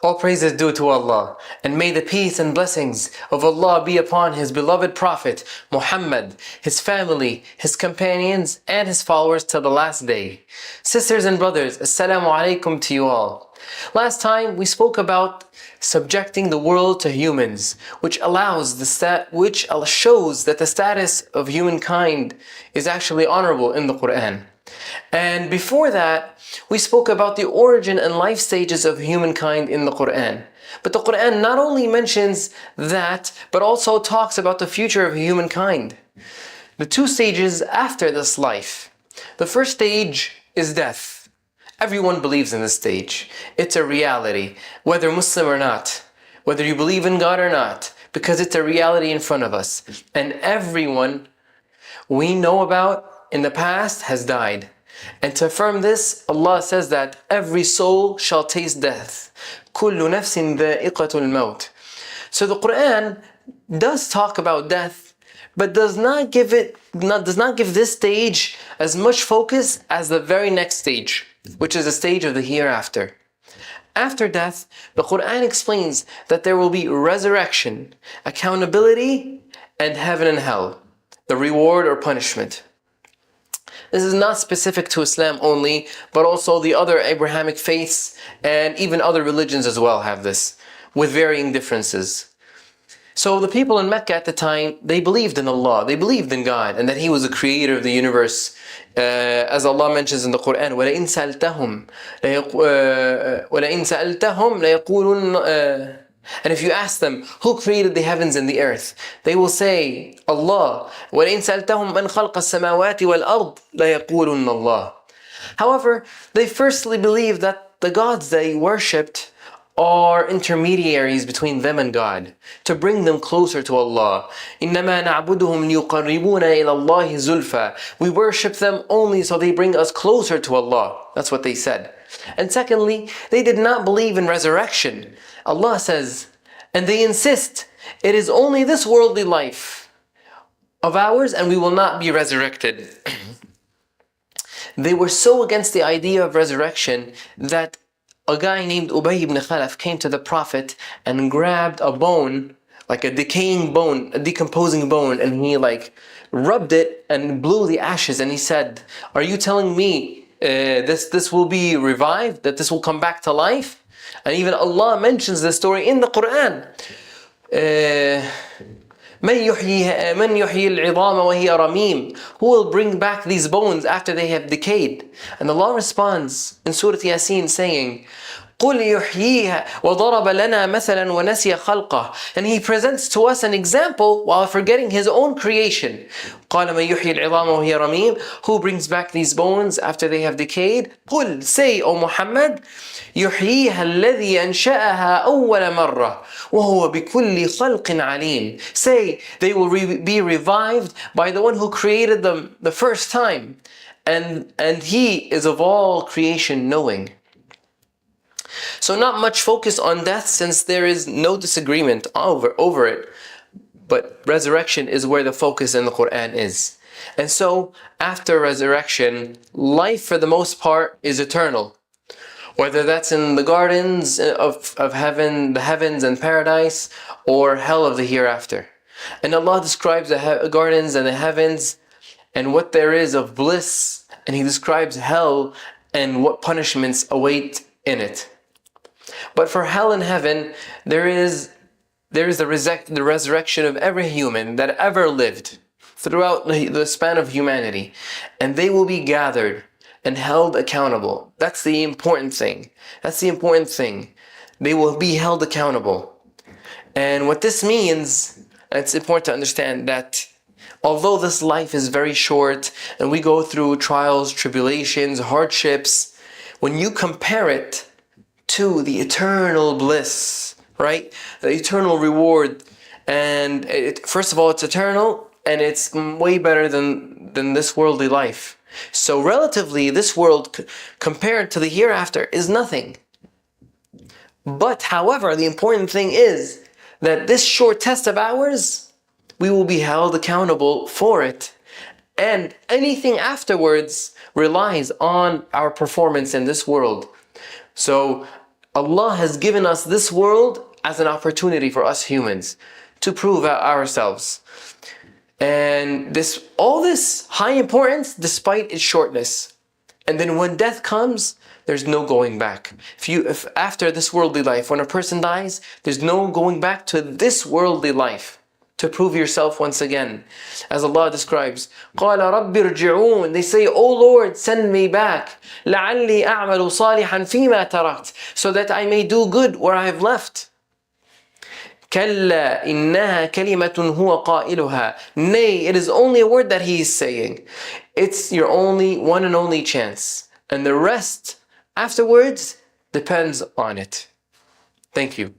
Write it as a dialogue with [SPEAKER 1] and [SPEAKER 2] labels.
[SPEAKER 1] All praise is due to Allah, and may the peace and blessings of Allah be upon His beloved Prophet, Muhammad, his family, his companions, and his followers till the last day. Sisters and brothers, Assalamu alaikum to you all. Last time we spoke about subjecting the world to humans, which shows that the status of humankind is actually honorable in the Quran. And before that, we spoke about the origin and life stages of humankind in the Quran. But the Quran not only mentions that, but also talks about the future of humankind. The two stages after this life. The first stage is death. Everyone believes in this stage. It's a reality, whether Muslim or not, whether you believe in God or not, because it's a reality in front of us. And everyone we know about in the past has died. And to affirm this, Allah says that every soul shall taste death. كُلُّ نَفْسٍ ذَائِقَةُ الْمَوْتِ. So the Quran does talk about death, but does not give this stage as much focus as the very next stage, which is the stage of the hereafter. After death, the Quran explains that there will be resurrection, accountability, and heaven and hell, the reward or punishment. This is not specific to Islam only, but also the other Abrahamic faiths and even other religions as well have this, with varying differences. So the people in Mecca at the time, they believed in Allah, they believed in God, and that He was the creator of the universe. As Allah mentions in the Quran, وَلَئِن سَأَلْتَهُمْ لَيَقُولُنَّ. And if you ask them, who created the heavens and the earth? They will say, Allah. وَلَئِن سَأَلْتَهُمْ مَنْ خَلْقَ السَّمَاوَاتِ وَالْأَرْضِ لَيَقُولُنَّ اللَّهِ. However, they firstly believed that the gods they worshipped are intermediaries between them and God, to bring them closer to Allah. إِنَّمَا نَعْبُدُهُمْ لِيُقَرِّبُونَ إِلَى اللَّهِ زُلْفَى. We worship them only so they bring us closer to Allah. That's what they said. And secondly, they did not believe in resurrection. Allah says, and they insist, it is only this worldly life of ours and we will not be resurrected. They were so against the idea of resurrection that a guy named Ubay ibn Khalaf came to the Prophet and grabbed a bone, like a decaying bone, a decomposing bone, and he rubbed it and blew the ashes, and he said, are you telling me this will be revived, that this will come back to life? And even Allah mentions the story in the Quran. مَنْ يُحْيِي الْعِظَامَ وَهِيَ رَمِيمٌ. Who will bring back these bones after they have decayed? And Allah responds in Surah Yasin saying, قُلْ يُحْيِيهَا وَضَرَبَ لَنَا مَثَلًا وَنَسِيَ خَلْقَهُ. And He presents to us an example while forgetting His own creation. قَالَ مَنْ يُحْيِي الْعِظَامَ وَهِيَ رَمِيمٌ. Who brings back these bones after they have decayed? قُلْ, say, O Muhammad, يُحْيِيهَا الَّذِي أَنْشَأَهَا أَوَّلَ مَرَّةٍ وَهُوَ بِكُلِّ خَلْقٍ عَلِيمٌ. Say, they will be revived by the one who created them the first time, and He is of all creation knowing. So not much focus on death, since there is no disagreement over it. But resurrection is where the focus in the Quran is. And so after resurrection, life for the most part is eternal. Whether that's in the gardens of heaven, the heavens and paradise, or hell of the hereafter. And Allah describes the gardens and the heavens and what there is of bliss. And He describes hell and what punishments await in it. But for hell and heaven, there is the resurrection of every human that ever lived throughout the span of humanity. And they will be gathered and held accountable. That's the important thing. That's the important thing. They will be held accountable. And what this means, it's important to understand that although this life is very short and we go through trials, tribulations, hardships, when you compare it to the eternal bliss, right? The eternal reward. And first of all, it's eternal, and it's way better than this worldly life. So relatively, this world compared to the hereafter is nothing. But however, the important thing is that this short test of ours, we will be held accountable for it. And anything afterwards relies on our performance in this world. So Allah has given us this world as an opportunity for us humans to prove ourselves. And all this high importance despite its shortness. And then when death comes, there's no going back. If after this worldly life, when a person dies, there's no going back to this worldly life to prove yourself once again. As Allah describes, قَالَ رَبِّ ارْجِعُونَ. They say, "O Lord, send me back. لَعَلِّي أَعْمَلُ صَالِحًا فِي مَا تَرَكْتُ." So that I may do good where I have left. كَلَّا إِنَّهَا كَلِمَةٌ هُوَ قَائِلُهَا. Nay, it is only a word that he is saying. It's your only one and only chance. And the rest afterwards depends on it. Thank you.